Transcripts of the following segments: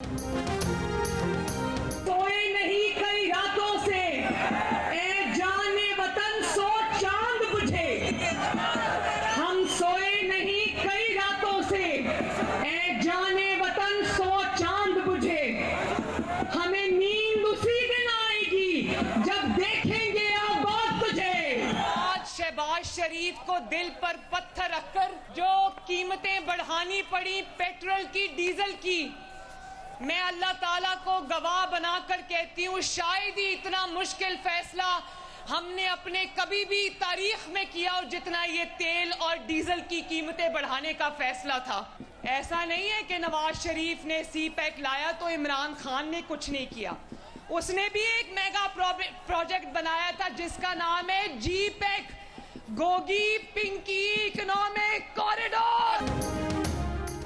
सोए नहीं कई रातों से, ए जाने वतन सो चांद बुझे। हम सोए नहीं कई रातों से, ए जाने वतन सो चांद बुझे। हमें नींद उसी दिन आएगी जब देखेंगे आबाद तुझे। आज शहबाज शरीफ को दिल पर पत्थर रखकर जो कीमतें बढ़ानी पड़ी पेट्रोल की, डीजल की, मैं अल्लाह ताला को गवाह बनाकर कहती हूँ, शायद ही इतना मुश्किल फैसला हमने अपने कभी भी तारीख में किया हो जितना ये तेल और डीजल की कीमतें बढ़ाने का फैसला था। ऐसा नहीं है कि नवाज शरीफ ने सी पैक लाया तो इमरान खान ने कुछ नहीं किया। उसने भी एक मेगा प्रोजेक्ट बनाया था जिसका नाम है जी पैक, गोगी पिंकी इकोनॉमिक कॉरिडोर।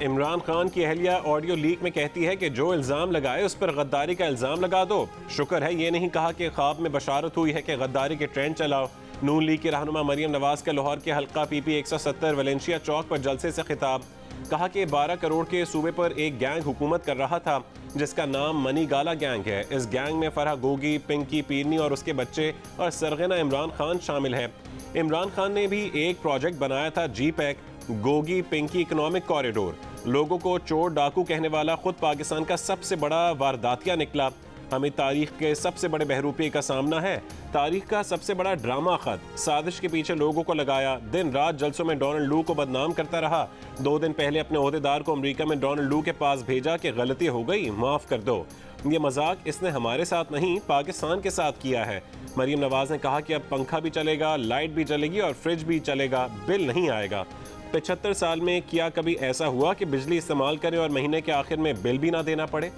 इमरान खान की अहलिया ऑडियो लीक में कहती है कि जो इल्ज़ाम लगाए उस पर गद्दारी का इल्ज़ाम लगा दो। शुक्र है ये नहीं कहा कि ख्वाब में बशारत हुई है कि गद्दारी के ट्रेंड चलाओ। नून लीग की रहनुमा मरियम नवाज का लाहौर के हल्का PP 170 वलेंशिया चौक पर जलसे से खिताब। कहा कि 12 करोड़ के सूबे पर एक गैंग हुकूमत कर रहा था जिसका नाम मनी गाला गैंग है। इस गैंग में फरहा गोगी, पिंकी, पीरनी और उसके बच्चे और सरगना इमरान खान शामिल है। इमरान खान ने भी एक प्रोजेक्ट बनाया था जी पैक, गोगी पिंकी इकोनॉमिक कॉरिडोर। लोगों को चोर डाकू कहने वाला खुद पाकिस्तान का सबसे बड़ा वारदातिया निकला। हमें तारीख के सबसे बड़े बहरूपी का सामना है, तारीख का सबसे बड़ा ड्रामा खत। साजिश के पीछे लोगों को लगाया, दिन रात जलसों में डोनाल्ड लू को बदनाम करता रहा। 2 दिन पहले अपने ओहदेदार को अमेरिका में डोनाल्ड लू के पास भेजा कि गलती हो गई, माफ़ कर दो। ये मजाक इसने हमारे साथ नहीं पाकिस्तान के साथ किया है। मरियम नवाज ने कहा कि अब पंखा भी चलेगा, लाइट भी चलेगी और फ्रिज भी चलेगा, बिल नहीं आएगा। 75 साल में क्या कभी ऐसा हुआ कि बिजली इस्तेमाल करें और महीने के आखिर में बिल भी ना देना पड़े?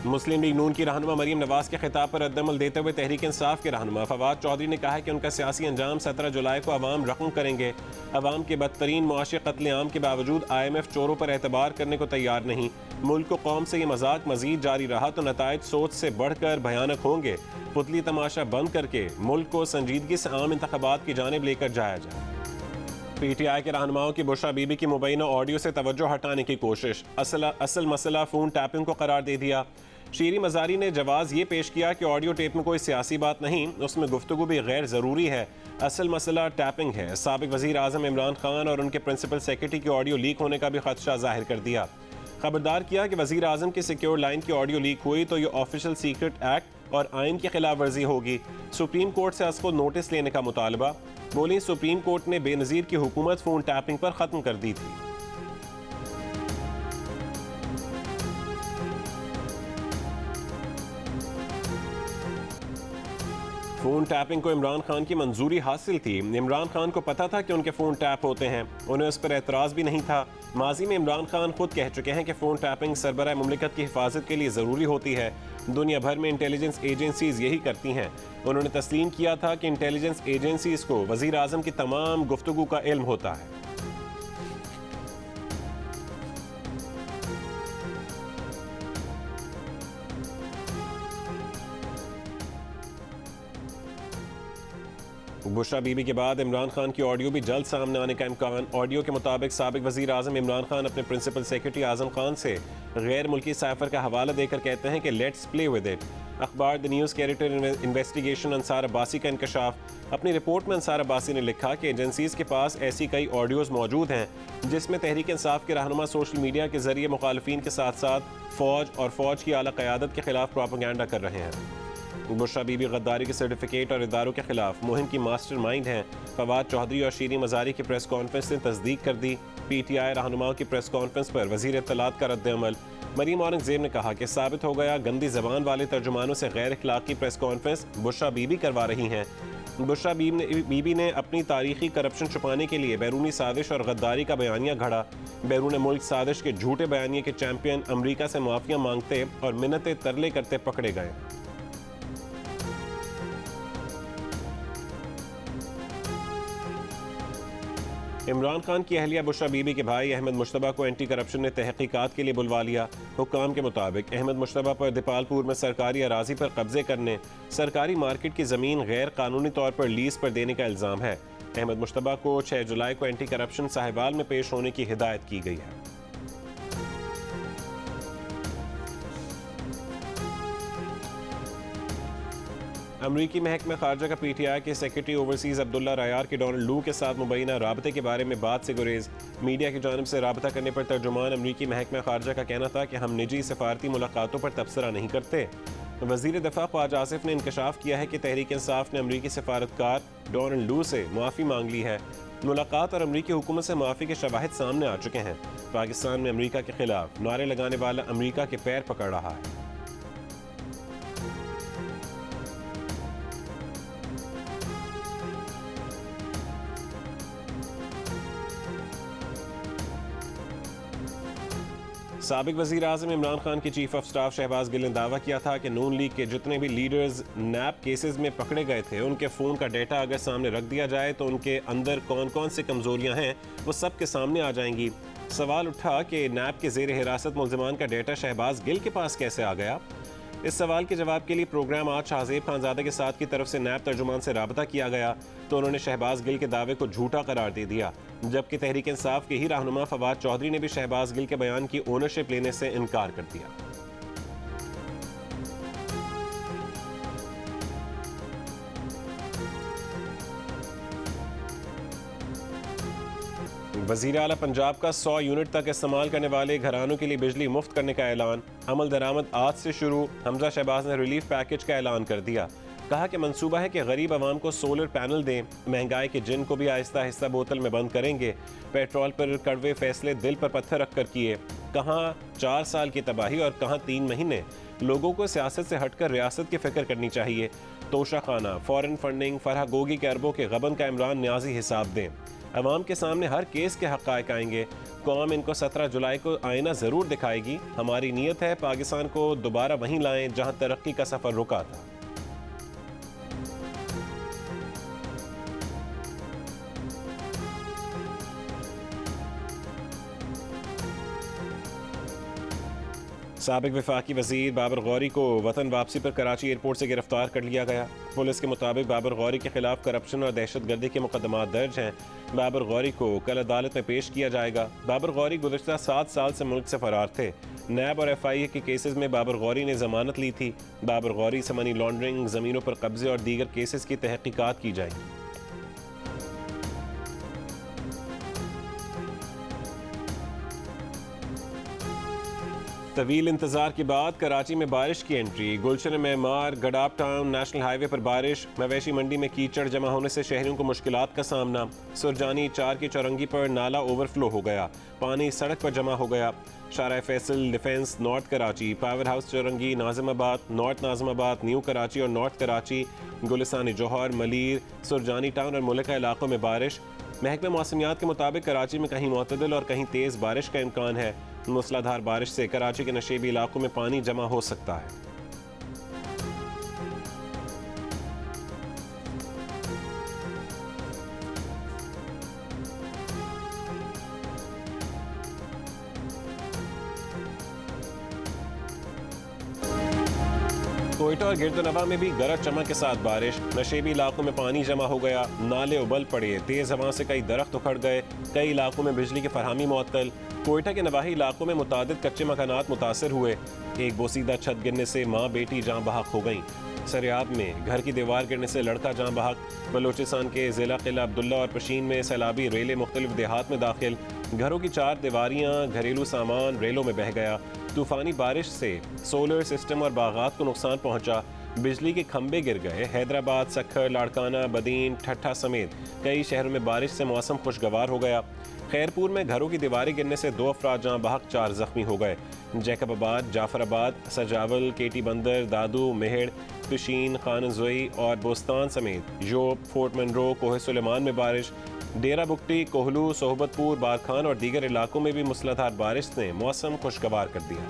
मुस्लिम लीग नून की रहनुमा मरियम नवाज के खिताब पर रद्दअमल देते हुए तहरीक इंसाफ के रहनुमा फवाद चौधरी ने कहा कि उनका सियासी अंजाम 17 जुलाई को अवाम रकम करेंगे। अवाम के बदतरीन मुआशी कत्लेआम के बावजूद IMF चोरों पर एतबार करने को तैयार नहीं। मुल्क को कौम से ये मजाक मजीद जारी रहा तो नताइज सोच से बढ़कर भयानक होंगे। पुतली तमाशा बंद करके मुल्क को संजीदगी से आम इंतखाबात की जानिब लेकर जाया जाए। PTI के रहनुमाओं की बुशरा बीबी की मुबैना ऑडियो से तवज्जो हटाने की कोशिश। असल मसला फ़ोन टैपिंग को करार दे दिया। शीरी मजारी ने जवाज़ ये पेश किया कि ऑडियो टेप में कोई सियासी बात नहीं, उसमें गुफ्तगू भी गैर ज़रूरी है। असल मसला टैपिंग है। साबिक वज़ीर आज़म इमरान खान और उनके प्रिंसिपल सेक्रेटरी की ऑडियो लीक होने का भी खदशा जाहिर कर दिया। खबरदार किया कि वज़ीर आज़म की सिक्योर लाइन की ऑडियो लीक हुई तो ये ऑफिशियल सीक्रेट एक्ट और आइन की खिलाफ वर्जी होगी। सुप्रीम कोर्ट से उसको नोटिस लेने का मुतालबा। बोली सुप्रीम कोर्ट ने बेनज़ीर की हुकूमत फ़ोन टैपिंग पर ख़त्म कर दी थी। फ़ोन टैपिंग को इमरान खान की मंजूरी हासिल थी। इमरान खान को पता था कि उनके फ़ोन टैप होते हैं, उन्हें उस पर एतराज़ भी नहीं था। माजी में इमरान खान खुद कह चुके हैं कि फ़ोन टैपिंग सरबराह मुमलिकत की हिफाजत के लिए ज़रूरी होती है। दुनिया भर में इंटेलिजेंस एजेंसीज यही करती हैं। उन्होंने तस्लीम किया था कि इंटेलिजेंस एजेंसीज को वज़ीर आज़म की तमाम गुफ्तगू का इल्म होता है। बुशरा बीबी के बाद इमरान खान की ऑडियो भी जल्द सामने आने का इम्कान। ऑडियो के मुताबिक साबिक वज़ीर आज़म इमरान खान अपने प्रिंसिपल सेक्रेटरी आज़म खान से गैर मुल्की साइफर का हवाला देकर कहते हैं कि लेट्स प्ले विद इट। अखबार द न्यूज़ के एडिटर इन्वेस्टिगेशन अंसार अब्बासी का इंकशाफ। अपनी रिपोर्ट में अंसार अब्बासी ने लिखा कि एजेंसीज़ के पास ऐसी कई ऑडियोज़ मौजूद हैं जिसमें तहरीक इंसाफ के रहनुमा सोशल मीडिया के ज़रिए मुखालफिन के साथ साथ फ़ौज और फ़ौज की आला क़यादत के खिलाफ प्रोपेगेंडा कर रहे हैं। बुशरा बीबी गद्दारी के सर्टिफिकेट और इदारों के खिलाफ मुहिम की मास्टरमाइंड हैं। फवाद चौधरी और शीरी मजारी की प्रेस कॉन्फ्रेंस ने तस्दीक कर दी। PTI रहनुमाओं की प्रेस कॉन्फ्रेंस पर वज़ीर इत्तलात का रद्द-ए-अमल। मरीम औरंगज़ेब ने कहा कि साबित हो गया गंदी ज़बान वाले तर्जुमानों से गैर अखलाकी प्रेस कॉन्फ्रेंस बुशरा बीबी करवा रही हैं। बुशरा बीबी ने अपनी तारीखी करप्शन छुपाने के लिए बैरूनी साजिश और गद्दारी का बयानिया घड़ा। बैरून मुल्क साजिश के झूठे बयानिए के चैंपियन अमरीका से माफिया मांगते और मिन्नतें तरले करते पकड़े गए। इमरान खान की अहलिया बुशरा बीबी के भाई अहमद मुश्तबा को एंटी करप्शन ने तहकीकात के लिए बुलवा लिया। हुक्काम के मुताबिक अहमद मुश्तबा पर दीपालपुर में सरकारी अराजी पर कब्जे करने, सरकारी मार्केट की ज़मीन गैर कानूनी तौर पर लीज पर देने का इल्ज़ाम है। अहमद मुश्तबा को 6 जुलाई को एंटी करप्शन साहिबाल में पेश होने की हिदायत की गई है। अमरीकी महकमा खारजा का PTI के सेक्रेटरी ओवरसीज़ अब्दुल्ला रायार के डोनाल्ड लू के साथ मुबैना राबते के बारे में बात से गुरेज। मीडिया की जानिब से राबता करने पर तर्जुमान अमरीकी महकमा खारजा का कहना था कि हम निजी सफारती मुलाकातों पर तबसरा नहीं करते। वज़ीर दफ़ा ख्वाजा आसिफ ने इंकशाफ किया है कि तहरीक इंसाफ ने अमरीकी सफारतकार डोनाल्ड लू से माफ़ी मांग ली है। मुलाकात और अमरीकी हुकूमत से माफ़ी के शवाहिद सामने आ चुके हैं। पाकिस्तान में अमरीका के खिलाफ नारे लगाने वाला अमरीका के पैर पकड़ रहा है। साबिक वज़ीर आज़म इमरान खान के chief of staff Shahbaz Gill ने दावा किया था कि नून लीग के जितने भी लीडर्स नैब केसेस में पकड़े गए थे, उनके फ़ोन का डेटा अगर सामने रख दिया जाए तो उनके अंदर कौन कौन सी कमज़ोरियाँ हैं वो सब के सामने आ जाएंगी। सवाल उठा कि नैब के ज़ेर हिरासत मुल्ज़िमान का डेटा शहबाज गिल के पास कैसे आ गया। इस सवाल के जवाब के लिए प्रोग्राम आज शाहजेब खानजादे के साथ की तरफ से नैब तर्जुमान से राबता किया गया तो उन्होंने शहबाज गिल के दावे को झूठा करार दे दिया, जबकि तहरीक इंसाफ के ही रहनुमा फवाद चौधरी ने भी शहबाज गिल के बयान की ओनरशिप लेने से इनकार कर दिया। वज़ीर आला पंजाब का 100 यूनिट तक इस्तेमाल करने वाले घरानों के लिए बिजली मुफ्त करने का ऐलान। अमल दरामद आज से शुरू। हमजा शहबाज ने रिलीफ पैकेज का ऐलान कर दिया। कहा कि मंसूबा है कि गरीब आवाम को सोलर पैनल दें। महंगाई के जिन को भी आहिस्ता आहिस्ता बोतल में बंद करेंगे। पेट्रोल पर कड़वे फैसले दिल पर पत्थर रख कर किए। कहाँ 4 साल की तबाही और कहाँ 3 महीने। लोगों को सियासत से हटकर रियासत की फिक्र करनी चाहिए। तोशा खाना, फॉरेन फंडिंग, फरहा गोगी के अरबों के गबन का इमरान न्याजी हिसाब दें। अवाम के सामने हर केस के हक़ाइक़ आएंगे। कौम इनको 17 जुलाई को आईना ज़रूर दिखाएगी। हमारी नीयत है पाकिस्तान को दोबारा वहीं लाएं जहां तरक्की का सफ़र रुका था। साबिक वफाकी वज़ीर बाबर गौरी को वतन वापसी पर कराची एयरपोर्ट से गिरफ्तार कर लिया गया। पुलिस के मुताबिक बाबर गौरी के खिलाफ करप्शन और दहशतगर्दी के मुकदमात दर्ज हैं। बाबर गौरी को कल अदालत में पेश किया जाएगा। बाबर गौरी गुज़श्ता 7 साल से मुल्क से फरार थे। नैब और FIA के केसेस में बाबर गौरी ने जमानत ली थी। बाबर गौरी से मनी लॉन्ड्रिंग, ज़मीनों पर कब्जे और दीगर केसेस की तहकीकात की जाएगी। तवील इंतजार के बाद कराची में बारिश की entry. Gulshan Memar, Gadap town national highway पर बारिश। मवेशी मंडी में कीचड़ जमा होने से शहरियों को मुश्किलात का सामना। सुरजानी 4 की चौरंगी पर नाला ओवरफ्लो हो गया, पानी सड़क पर जमा हो गया। Shahrah Faisal, defence, north Karachi, power house Chowrangi, Nazimabad, north Nazimabad, new Karachi और नॉर्थ कराची, गुलिस्तानी जौहर, मलीर, सुरजानी टाउन और मुल्का इलाकों में बारिश। महकमे मौसमियात के मुताबिक कराची में कहीं मुतदिल और कहीं तेज़ बारिश का इम्कान है। मूसलाधार बारिश से कराची के नशेबी इलाकों में पानी जमा हो सकता है। कोयटा और गिरदनवा में भी गरज चमक के साथ बारिश। नशेबी इलाकों में पानी जमा हो गया, नाले उबल पड़े, तेज हवा से कई दरख्त उखड़ गए, कई इलाकों में बिजली की फरहमी मुअत्तल। कोयटा के नवाही इलाकों में मुतादिद कच्चे मकानात मुतासर हुए। एक बोसीदा छत गिरने से माँ बेटी जाँ बहक हो गईं। सरियाब में घर की दीवार गिरने से लड़का जाँ बहक। बलोचिस्तान के ज़िला किला अब्दुल्ला और पशीन में सैलाबी रेलें मुख्तलिफ देहात में दाखिल। घरों की 4 दीवारियाँ, घरेलू सामान रेलों में बह गया। तूफ़ानी बारिश से सोलर सिस्टम और बागात को नुकसान पहुँचा। बिजली के खंभे गिर गए। हैदराबाद, सखर, लाड़काना, बदीन, ठट्ठा समेत कई शहरों में बारिश से मौसम खुशगवार हो गया। खैरपुर में घरों की दीवारें गिरने से 2 अफराद जहाँ बहक 4 जख्मी हो गए। जैकबाबाद, जाफराबाद, सजावल, केटी बंदर, दादू, मेहड़, पिशीन, खानजोई और बोस्तान समेत योब, फोर्ट मनरो, कोह सुलेमान में बारिश। डेरा बुगटी, कोहलू, सोहबतपुर, बारखान और दीगर इलाकों में भी मूसलाधार बारिश ने मौसम खुशगवार कर दिया।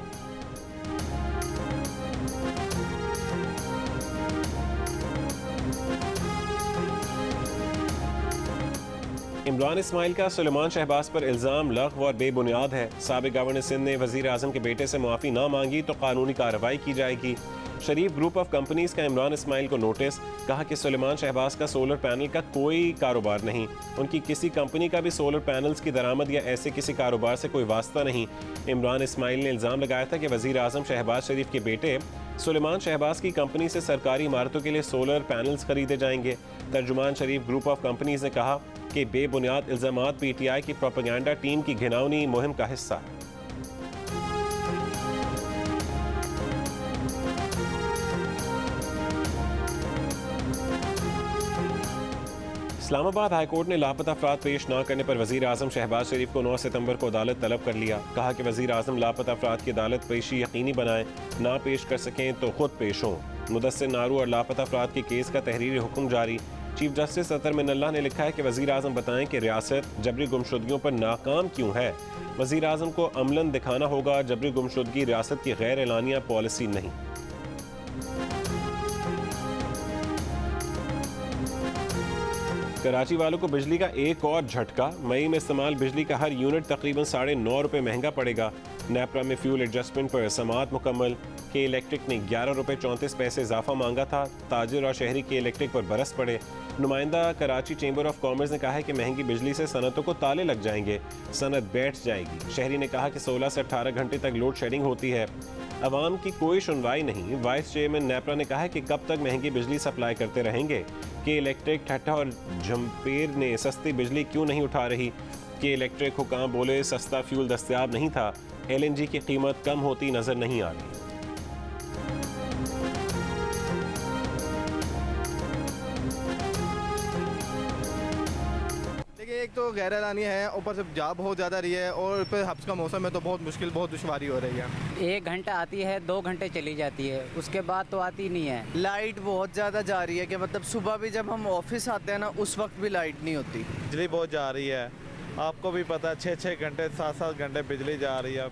इमरान इस्माइल का सुलेमान शहबाज पर इल्ज़ाम लग़्व और बेबुनियाद है। साबिक़ गवर्नर सिंध ने वज़ीर आज़म के बेटे से मुआफ़ी ना मांगी तो कानूनी कार्रवाई की जाएगी। शरीफ ग्रुप ऑफ कंपनीज का इमरान इस्माइल को नोटिस, कहा कि सुलेमान शहबाज का सोलर पैनल का कोई कारोबार नहीं, उनकी किसी कंपनी का भी सोलर पैनल्स की दरामद या ऐसे किसी कारोबार से कोई वास्ता नहीं। इमरान इस्माइल ने इल्ज़ाम लगाया था कि वज़ीर आज़म शहबाज शरीफ के बेटे सुलेमान शहबाज की कंपनी से सरकारी इमारतों के लिए सोलर पैनल्स खरीदे जाएंगे। तर्जुमान शरीफ ग्रुप ऑफ कंपनीज ने कहा कि बेबुनियाद इल्ज़ामात PTI की प्रोपेगेंडा टीम की घिनौनी मुहिम का हिस्सा है। इस्लामाबाद हाईकोर्ट ने लापता अफराद पेश न करने पर वज़ीर आज़म शहबाज शरीफ को 9 सितंबर को अदालत तलब कर लिया। कहा कि वज़ीर आज़म लापता अफराद की अदालत पेशी यकीनी बनाएं, ना पेश कर सकें तो खुद पेश हों। मुदस्सिर नारू और लापता अफराद के केस का तहरीरी हुक्म जारी। चीफ जस्टिस अतर मिनल्लाह ने लिखा है कि वज़ीर आज़म बताएं कि रियासत जबरी गुमशुदगियों पर नाकाम क्यों है। वज़ीर आज़म को अमलन दिखाना होगा, जबरी गुमशुदगी रियासत की गैर एलानिया पॉलिसी नहीं। कराची वालों को बिजली का एक और झटका, मई में इस्तेमाल बिजली का हर यूनिट तकरीबन ₹9.5 महंगा पड़ेगा। नेपरा में फ्यूल एडजस्टमेंट पर समाअत मुकम्मल। के इलेक्ट्रिक ने ₹11.34 इजाफा मांगा था। ताजिर और शहरी के इलेक्ट्रिक पर बरस पड़े। नुमाइंदा कराची चेंबर ऑफ कॉमर्स ने कहा है कि महंगी बिजली से सनतों को ताले लग जाएंगे, सनत बैठ जाएगी। शहरी ने कहा कि 16 से 18 घंटे तक लोड शेडिंग होती है, अवाम की कोई सुनवाई नहीं। वाइस चेयरमैन नेपरा ने कहा है कि कब तक महंगी बिजली सप्लाई करते रहेंगे। के इलेक्ट्रिक, ठट्ठा और जमपेर ने सस्ती बिजली क्यों नहीं उठा रही। के इलेक्ट्रिक हुकाम बोले सस्ता फ्यूल दस्तयाब नहीं था। LNG की कीमत कम होती नजर नहीं आ रही। एक तो गैर एलानी है, ऊपर से जा बहुत ज़्यादा रही है और फिर हब्स का मौसम है तो बहुत मुश्किल, बहुत दुश्वारी हो रही है। 1 घंटा आती है, 2 घंटे चली जाती है, उसके बाद तो आती नहीं है। लाइट बहुत ज़्यादा जा रही है कि मतलब सुबह भी जब हम ऑफिस आते हैं ना उस वक्त भी लाइट नहीं होती। बिजली बहुत जा रही है, आपको भी पता है 6-6 घंटे 7-7 घंटे बिजली जा रही है।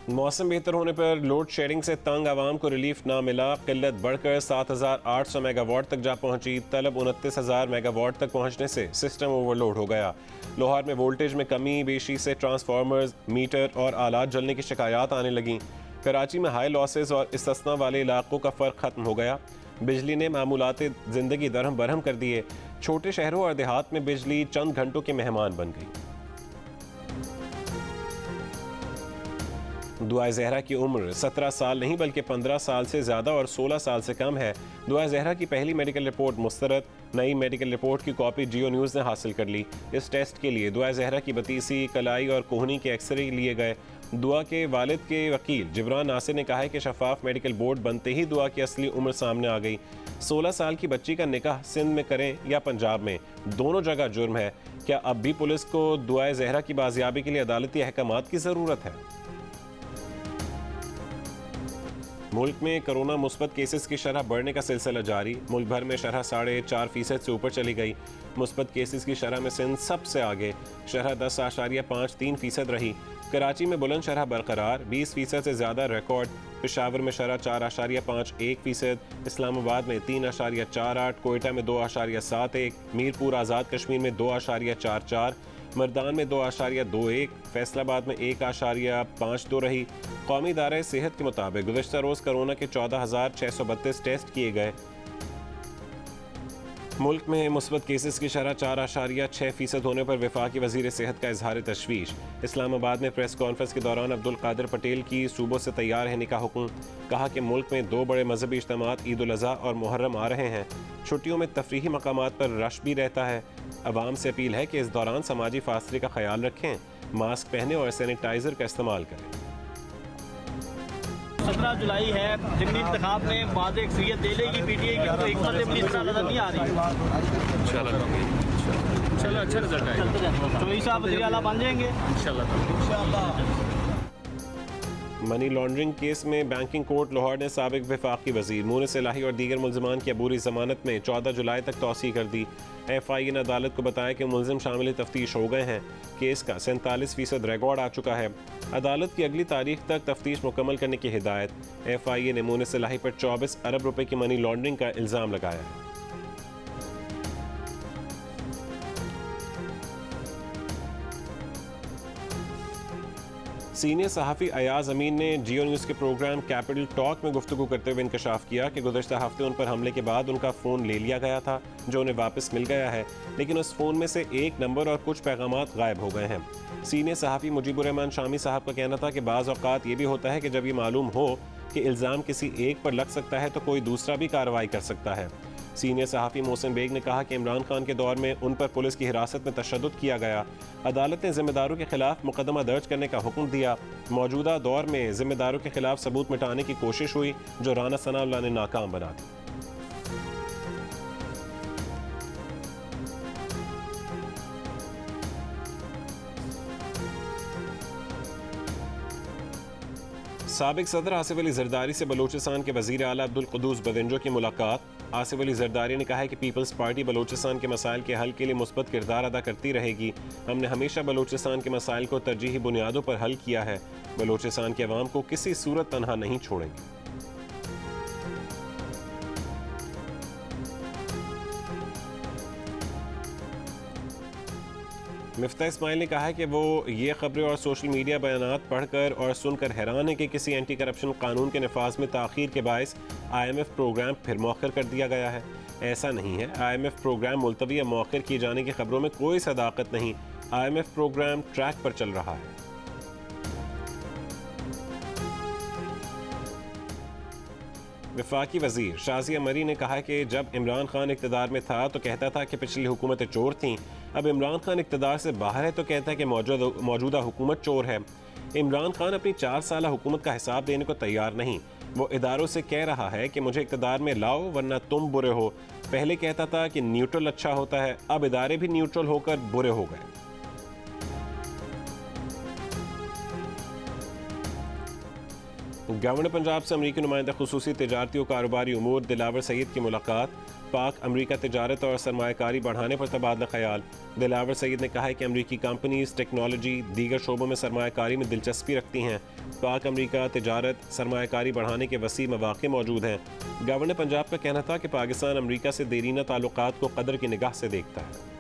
मौसम बेहतर होने पर लोड शेडिंग से तंग आवाम को रिलीफ ना मिला। किल्लत बढ़कर 7,800 मेगावाट तक जा पहुंची। तलब 29,000 मेगावाट तक पहुंचने से सिस्टम ओवरलोड हो गया। लाहौर में वोल्टेज में कमी बेशी से ट्रांसफार्मर्स, मीटर और आलात जलने की शिकायत आने लगी। कराची में हाई लॉसेस और इस्तिस्ना वाले इलाकों का फ़र्क ख़त्म हो गया। बिजली ने मामूलात ज़िंदगी दरहम बरहम कर दिए। छोटे शहरों और देहात में बिजली चंद घंटों के मेहमान बन गई। दुआ ज़हरा की उम्र 17 साल नहीं बल्कि 15 साल से ज़्यादा और 16 साल से कम है। दुआ ज़हरा की पहली मेडिकल रिपोर्ट मुस्तरद। नई मेडिकल रिपोर्ट की कॉपी जियो न्यूज़ ने हासिल कर ली। इस टेस्ट के लिए दुआ ज़हरा की बतीसी, कलाई और कोहनी के एक्सरे लिए गए। दुआ के वालिद के वकील जिब्रान नासिर ने कहा है कि शफाफ मेडिकल बोर्ड बनते ही दुआ की असली उम्र सामने आ गई। 16 साल की बच्ची का निकाह सिंध में करें या पंजाब में, दोनों जगह जुर्म है। क्या अब भी पुलिस को दुआ ज़हरा की बाजियाबी के लिए अदालती अहकामात की ज़रूरत है? मुल्क में कोरोना मुस्बत केसेस की शरह बढ़ने का सिलसिला जारी। मुल्क भर में शरह 4.5% से ऊपर चली गई। मुस्बत केसेस की शरह में सिंध सबसे आगे, शरह 10.53% रही। कराची में बुलंद शरह बरकरार, 20% से ज़्यादा रिकॉर्ड। पेशावर में शरह 4.51%, इस्लामाबाद में 3.48, कोयटा में 2.71, मीरपुर आज़ाद कश्मीर में 2.44, मर्दान में 2.21, फैसलाबाद में 1.52 रही। कौमी इदारे सेहत के मुताबिक गुज़श्ता रोज़ कोरोना के 14,632 टेस्ट किए गए। मुल्क में मुस्बत केसेस की शरह 4.6% होने पर वफाकी वज़ीर सेहत का इजहार तशवीश। इस्लामाबाद में प्रेस कॉन्फ्रेंस के दौरान अब्दुल कादिर पटेल की सूबों से तैयार रहने का हुक्म। कहा कि मुल्क में 2 बड़े मजहबी इज्तिमात ईद उल अज़हा और मुहर्रम आ रहे हैं। छुट्टियों में तफरीही मकामात पर रश भी रहता है। अवाम से अपील है कि इस दौरान समाजी फासले का ख्याल रखें, मास्क पहने और सैनिटाइज़र का इस्तेमाल करें। 17 जुलाई है, ज़िमनी इंतखाब में वाज़ अक्सरियत दे लेगी PTI की, तो हिकमत अपनी इस तरह नजर नहीं आ रही। चलो अच्छा रिजल्ट आएगा, चौधरी साहब वज़ीर आला बन जाएंगे इंशाल्लाह। मनी लॉन्ड्रिंग केस में बैंकिंग कोर्ट लाहौर ने साबिक वफाकी वज़ीर मूनिस इलाही और दीगर मुल्ज़मान की अबूरी ज़मानत में 14 जुलाई तक तौसी कर दी। FI ने अदालत को बताया कि मुल्ज़िम शामिल तफ्तीश हो गए हैं। केस का 47% रिकॉर्ड आ चुका है। अदालत की अगली तारीख तक तफ्तीश मुकम्मल करने की हिदायत। FI ने मूनिस इलाही पर 24 अरब रुपए की मनी लॉन्ड्रिंग का इल्ज़ाम लगाया है। सीनियर सहाफ़ी अयाज अमीन ने जियो न्यूज़ के प्रोग्राम कैपिटल टॉक में गुफ्तगू करते हुए इंकशाफ किया कि गुज़श्ता हफ्ते उन पर हमले के बाद उनका फ़ोन ले लिया गया था, जो उन्हें वापस मिल गया है, लेकिन उस फ़ोन में से एक नंबर और कुछ पैगामात गायब हो गए हैं। सीनियर सहाफ़ी मुजीबुर रहमान शामी साहब का कहना था कि बाज़ औक़ात ये भी होता है कि जब ये मालूम हो कि इल्ज़ाम किसी एक पर लग सकता है तो कोई दूसरा भी कार्रवाई कर सकता है। सीनियर सहाफ़ी मोहसिन बेग ने कहा कि इमरान खान के दौर में उन पर पुलिस की हिरासत में तशद्दुद किया गया। अदालत ने ज़िम्मेदारों के खिलाफ मुकदमा दर्ज करने का हुक्म दिया। मौजूदा दौर में ज़िम्मेदारों के खिलाफ सबूत मिटाने की कोशिश हुई, जो राना सनाउल्लाह ने नाकाम बना दी। साबिक सदर आसिफ अली जरदारी से बलूचिस्तान के वज़ीर आला अब्दुल कुद्दूस बदिंजो की मुलाकात। आसिफ अली जरदारी ने कहा है कि पीपल्स पार्टी बलूचिस्तान के मसाइल के हल के लिए मुस्बत किरदार अदा करती रहेगी। हमने हमेशा बलूचिस्तान के मसाइल को तरजीही बुनियादों पर हल किया है। बलूचिस्तान के अवाम को किसी सूरत तनहा नहीं छोड़ेंगे। मिफ्ता इस्माइल ने कहा है कि वो ये खबरें और सोशल मीडिया बयानात पढ़कर और सुनकर हैरान है कि किसी एंटी करप्शन कानून के नफाज में ताख़ीर के बायस IMF प्रोग्राम फिर मौखर कर दिया गया है। ऐसा नहीं है। IMF प्रोग्राम मुलतवी या मौखर किए जाने की खबरों में कोई सदाकत नहीं। IMF प्रोग्राम ट्रैक पर चल रहा है। वफाकी वजीर शाजिया मरी ने कहा कि जब इमरान खान इक़्तिदार में था तो कहता था कि पिछली हुकूमतें चोर थीं। अब इमरान खान इक़्तिदार से बाहर है तो कहता है कि मौजूदा हुकूमत चोर है। इमरान खान अपनी 4 साल हुकूमत का हिसाब देने को तैयार नहीं। वो इदारों से कह रहा है कि मुझे इक़्तिदार में लाओ वरना तुम बुरे हो। पहले कहता था कि न्यूट्रल अच्छा होता है, अब इदारे भी न्यूट्रल होकर बुरे हो गए। गवर्नर पंजाब से अमरीकी नुमाइंदा खुसूसी तिजारती और कारोबारी उमूर दिलावर सईद की मुलाकात। पाक अमरीका तिजारत और सरमायाकारी बढ़ाने पर तबादला ख्याल। दिलावर सईद ने कहा है कि अमरीकी कंपनीज टेक्नोलॉजी दीगर शोबों में सरमायाकारी में दिलचस्पी रखती हैं। पाक अमरीका तिजारत सरमायाकारी बढ़ाने के वसी मौक़े मौजूद हैं। गवर्नर पंजाब का कहना था कि पाकिस्तान अमरीका से देरीना ताल्लुकात को कदर की निगाह से देखता है।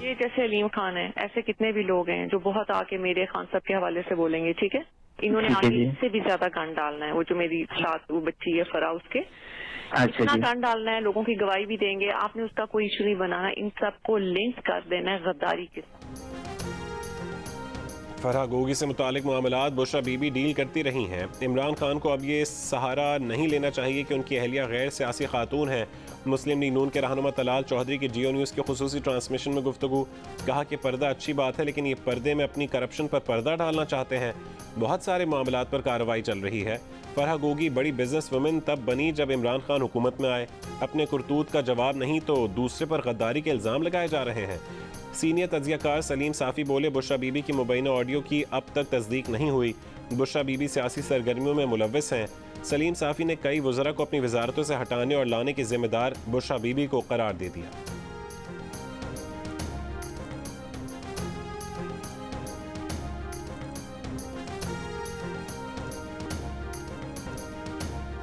ये जैसे अलीम खान है, ऐसे कितने भी लोग हैं जो बहुत आके मेरे खान साहब के हवाले से बोलेंगे, ठीक है। इन्होंने आगे इससे भी ज्यादा गन डालना है। वो जो मेरी साथ वो बच्ची है फरा, उसके इतना गन डालना है, लोगों की गवाही भी देंगे। आपने उसका कोई इशू नहीं बनाना, इन सबको लिंक कर देना है गद्दारी के साथ। फरहा गोगी से मुतालिक मामलात बुशरा बीबी डील करती रही हैं। इमरान खान को अब ये सहारा नहीं लेना चाहिए कि उनकी अहलिया गैर सियासी खातून है। मुस्लिम लीग नून के रहनुमा तलाल चौधरी की जियो न्यूज़ के खुसूसी ट्रांसमिशन में गुफ्तगू। कहा कि पर्दा अच्छी बात है, लेकिन ये पर्दे में अपनी करप्शन पर पर्दा डालना चाहते हैं। बहुत सारे मामलात पर कार्रवाई चल रही है। फरहा गोगी बड़ी बिजनेस वुमेन तब बनी जब इमरान खान हुकूमत में आए। अपने करतूत का जवाब नहीं तो दूसरे पर गद्दारी के इल्ज़ाम लगाए जा रहे हैं। सीनियर तजियाकार सलीम साफ़ी बोले, बुशरा बीबी की मुबैना ऑडियो की अब तक तस्दीक नहीं हुई। बुशरा बीबी सियासी सरगर्मियों में मुलव्वस हैं। सलीम साफ़ी ने कई वज़रा को अपनी वजारतों से हटाने और लाने की जिम्मेदार बुशरा बीबी को करार दे दिया।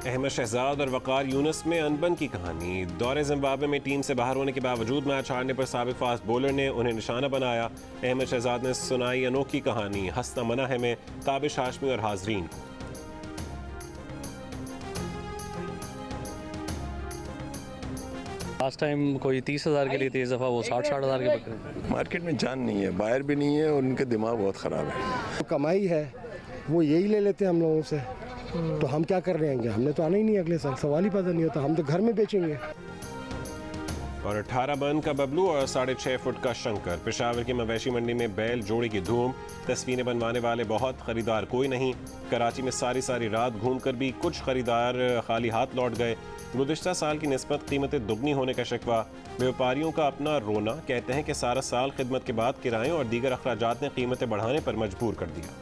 अहमद शहजाद और वकार यूनुस में अनबन की कहानी। दौरे जिम्बाब्वे में टीम से बाहर होने के बावजूद मैच हारने पर साबिक फास्ट बॉलर ने उन्हें निशाना बनाया। अहमद शहजाद ने सुनाई अनोखी कहानी। हंसना मना है में ताबिश हाशमी और हाजरीन को। लास्ट टाइम कोई 30,000 के लिए थी, इस दफ़ा वो 60-60 हज़ार के बकरे। मार्केट में जान नहीं है, बायर भी नहीं है और उनका दिमाग बहुत ख़राब है। तो कमाई है, वो यही ले लेते हैं हम लोगों से, तो हम क्या कर रहे हैं? हमने तो आना ही नहीं अगले साल, सवाल ही पैदा नहीं होता। हम तो घर में बेचेंगे। और 18 बन का बबलू और 6.5 फुट का शंकर। पेशावर की मवेशी मंडी में बैल जोड़ी की धूम। तस्वीरें बनवाने वाले बहुत, खरीदार कोई नहीं। कराची में सारी रात घूमकर भी कुछ खरीदार खाली हाथ लौट गए। गुज़िश्ता साल की निस्बत कीमतें दुगनी होने का शिकवा। व्यापारियों का अपना रोना। कहते हैं कि सारा साल खिदमत के बाद किराए और दीगर अखराजात ने कीमतें बढ़ाने पर मजबूर कर दिया।